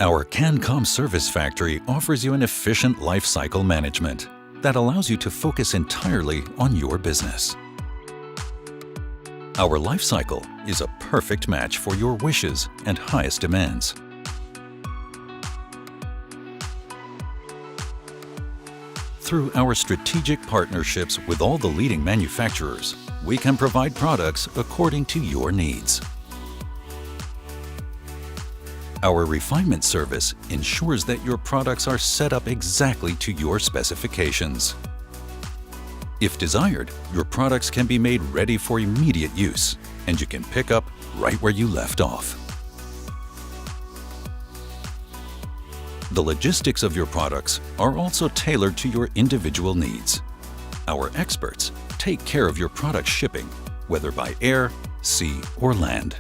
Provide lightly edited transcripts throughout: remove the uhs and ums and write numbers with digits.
Our CANCOM Service Factory offers you an efficient life cycle management that allows you to focus entirely on your business. Our life cycle is a perfect match for your wishes and highest demands. Through our strategic partnerships with all the leading manufacturers, we can provide products according to your needs. Our refinement service ensures that your products are set up exactly to your specifications. If desired, your products can be made ready for immediate use, and you can pick up right where you left off. The logistics of your products are also tailored to your individual needs. Our experts take care of your product shipping, whether by air, sea, or land.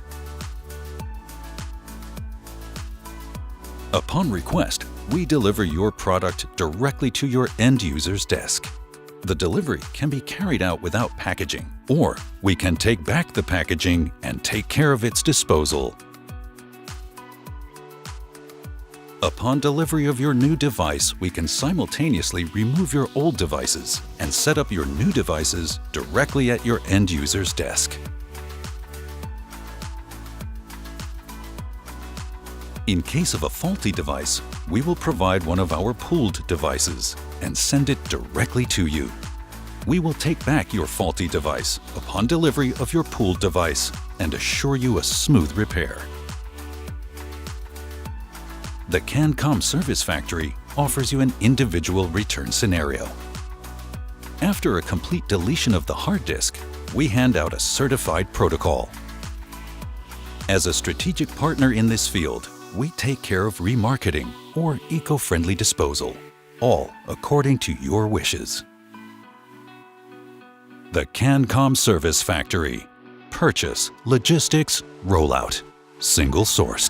Upon request, we deliver your product directly to your end user's desk. The delivery can be carried out without packaging, or we can take back the packaging and take care of its disposal. Upon delivery of your new device, we can simultaneously remove your old devices and set up your new devices directly at your end user's desk. In case of a faulty device, we will provide one of our pooled devices and send it directly to you. We will take back your faulty device upon delivery of your pooled device and assure you a smooth repair. The CANCOM Service Factory offers you an individual return scenario. After a complete deletion of the hard disk, we hand out a certified protocol. As a strategic partner in this field, we take care of remarketing or eco-friendly disposal, all according to your wishes. The CANCOM Service Factory. Purchase, logistics, rollout. Single sourced.